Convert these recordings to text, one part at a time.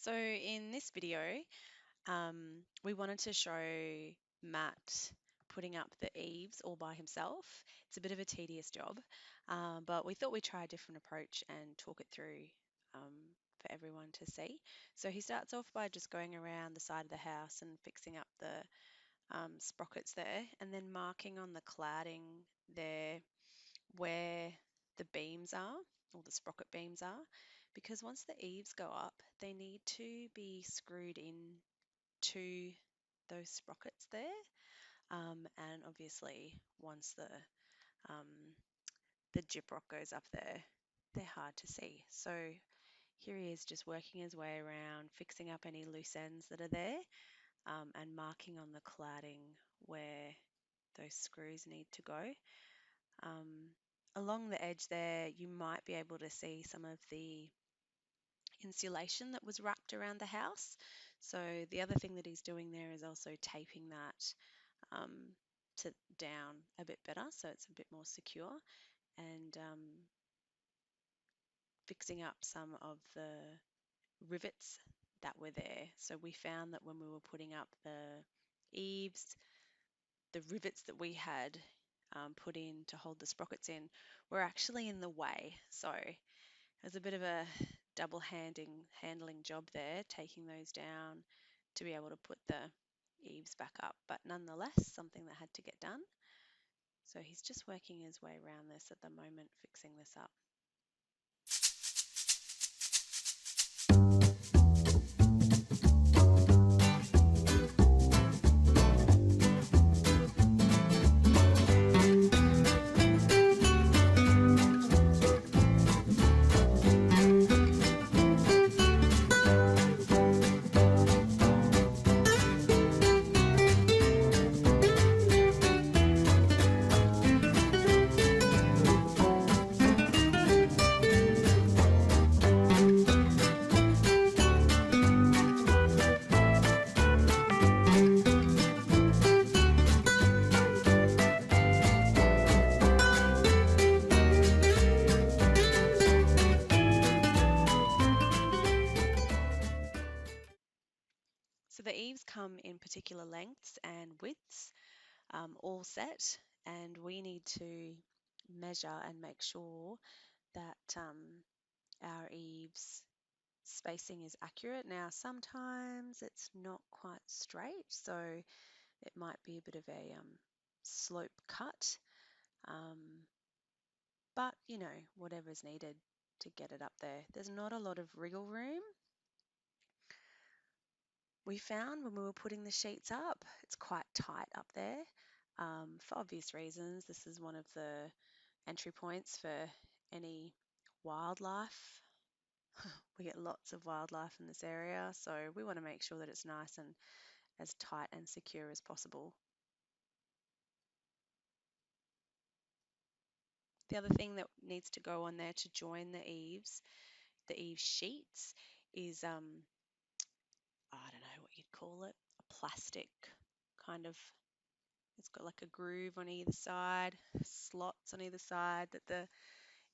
So in this video, we wanted to show Matt putting up the eaves all by himself. It's a bit of a tedious job, but we thought we'd try a different approach and talk it through for everyone to see. So he starts off by just going around the side of the house and fixing up the sprockets there, and then marking on the cladding there where the beams are, or the sprocket beams are, because once the eaves go up, they need to be screwed in to those sprockets there. And obviously, once the gyprock goes up there, they're hard to see. So here he is just working his way around, fixing up any loose ends that are there, and marking on the cladding where those screws need to go. Along the edge there, you might be able to see some of the insulation that was wrapped around the house. So the other thing that he's doing there is also taping that um, to down a bit better, so it's a bit more secure, and fixing up some of the rivets that were there. So we found that when we were putting up the eaves, the rivets that we had put in to hold the sprockets in were actually in the way. So it was a bit of a double handling job there, taking those down to be able to put the eaves back up, but nonetheless something that had to get done. So he's just working his way around this at the moment, fixing this up. So the eaves come in particular lengths and widths, all set, and we need to measure and make sure that our eaves spacing is accurate. Now sometimes it's not quite straight, so it might be a bit of a slope cut, but whatever's needed to get it up there. There's not a lot of wriggle room. We found when we were putting the sheets up, it's quite tight up there. For obvious reasons, this is one of the entry points for any wildlife. We get lots of wildlife in this area, so we want to make sure that it's nice and as tight and secure as possible. The other thing that needs to go on there to join the eave sheets is, I don't know what you'd call it, a plastic kind of, it's got like a groove on either side, slots on either side that the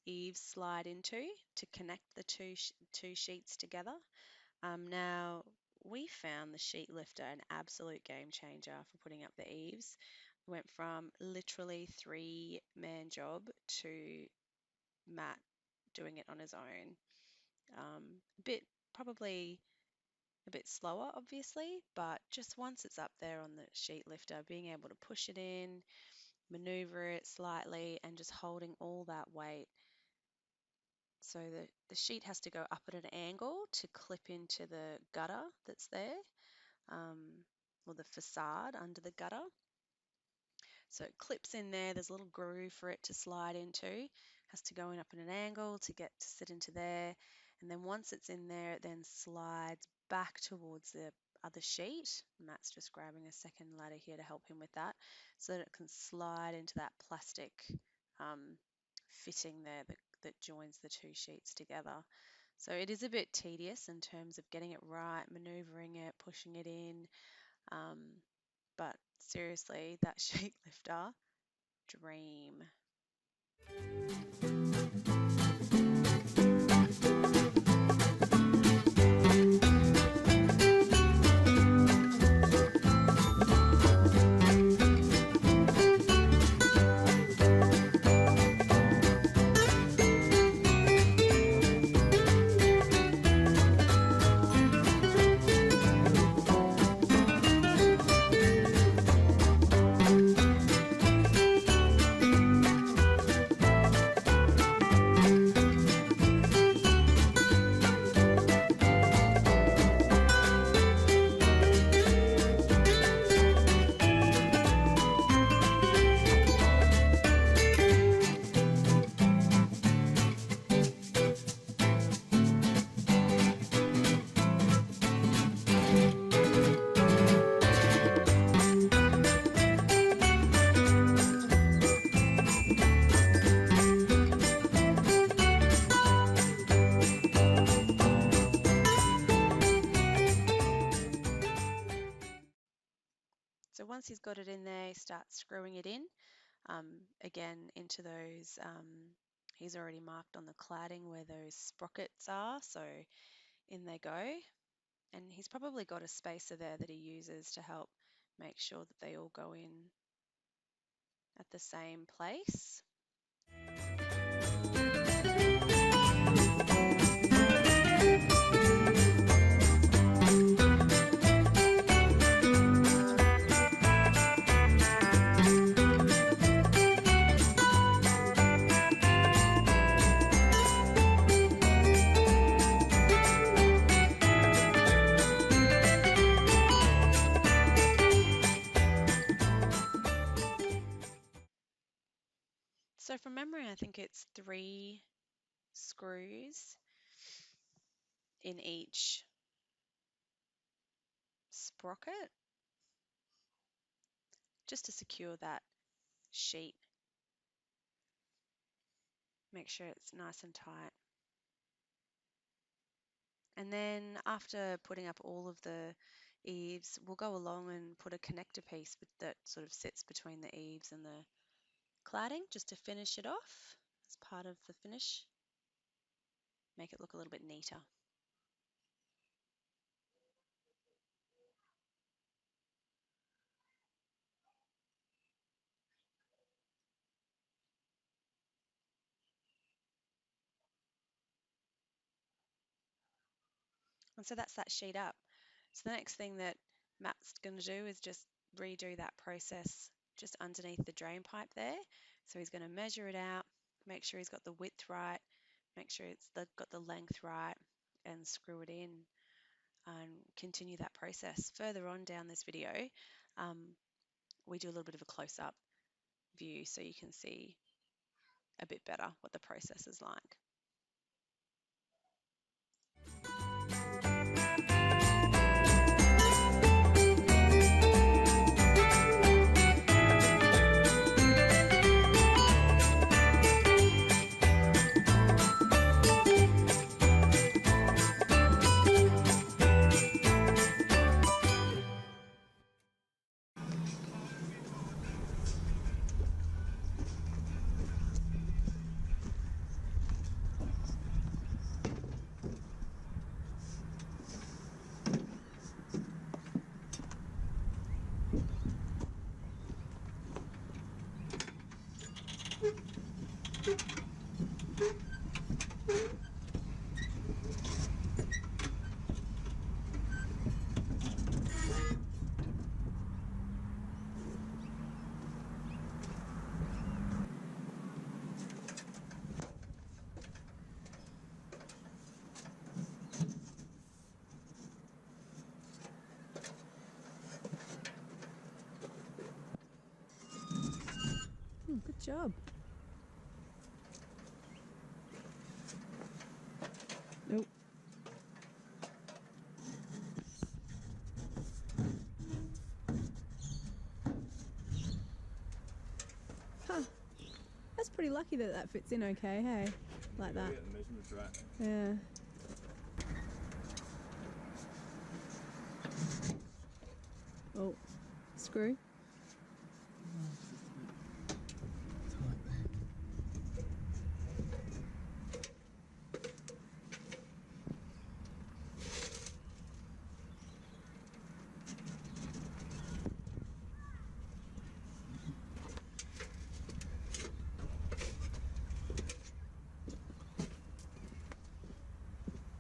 eaves slide into to connect the two sheets together. Now, we found the sheet lifter an absolute game changer for putting up the eaves. We went from literally 3-man job to Matt doing it on his own. Probably a bit slower, obviously, but just once it's up there on the sheet lifter, being able to push it in, maneuver it slightly, and just holding all that weight. So the sheet has to go up at an angle to clip into the gutter that's there, or the facade under the gutter. So it clips in there, there's a little groove for it to slide into, has to go in up at an angle to get to sit into there, and then once it's in there, it then slides back towards the other sheet. Matt's just grabbing a second ladder here to help him with that, so that it can slide into that plastic fitting there that joins the two sheets together. So it is a bit tedious in terms of getting it right, maneuvering it, pushing it in, but seriously, that sheet lifter, dream. So once he's got it in there, he starts screwing it in, again into those, he's already marked on the cladding where those sprockets are, so in they go. And he's probably got a spacer there that he uses to help make sure that they all go in at the same place. So from memory, I think it's 3 screws in each sprocket, just to secure that sheet. Make sure it's nice and tight. And then after putting up all of the eaves, we'll go along and put a connector piece that sort of sits between the eaves and the cladding, just to finish it off as part of the finish. Make it look a little bit neater. And so that's that sheet up. So the next thing that Matt's going to do is just redo that process just underneath the drain pipe there. So he's going to measure it out, make sure he's got the width right, make sure it's got the length right, and screw it in and continue that process. Further on down this video, we do a little bit of a close-up view so you can see a bit better what the process is like. Good job. Nope. Huh. That's pretty lucky that that fits in okay, hey? Like that. Yeah, the measurements right. Yeah. Oh, screw.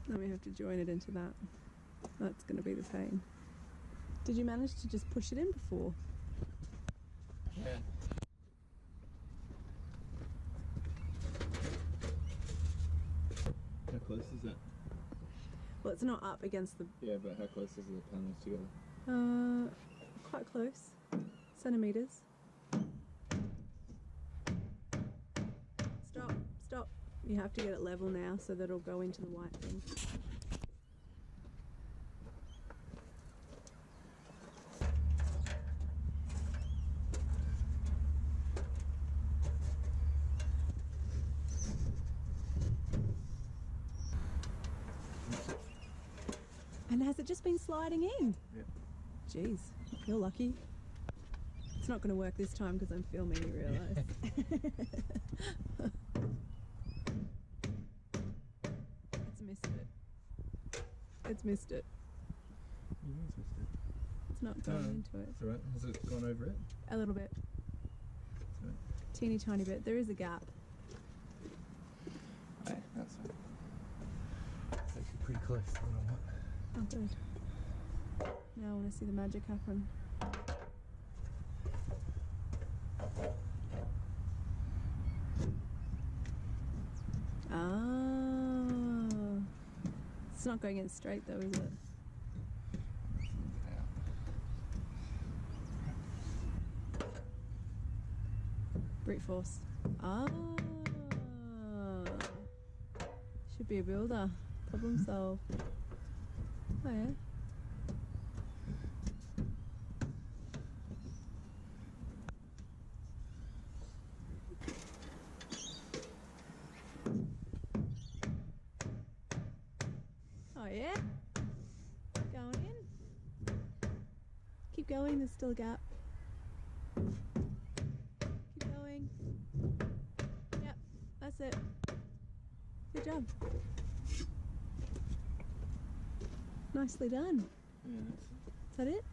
Now we have to join it into that. That's going to be the pain. Did you manage to just push it in before? Yeah. How close is it? Well, it's not up against the... Yeah, but how close is the panels together? Quite close. Centimetres. Stop, stop. You have to get it level now so that it'll go into the white thing. And has it just been sliding in? Yeah. Jeez, you're lucky. It's not going to work this time because I'm filming, you realise. It's missed it. It's missed it. You always missed it. It's not going into it. It's alright. Has it gone over it? A little bit. It's alright. Teeny tiny bit. There is a gap. Hey, that's fine. It's actually pretty close to what I want. Oh, good. Now I want to see the magic happen. Ah. It's not going in straight though, is it? Brute force. Ah. Should be a builder. Problem solved. Oh yeah. Oh yeah. Going in. Keep going, there's still a gap. Keep going. Yep, that's it. Good job. Nicely done. Yeah, Is that it?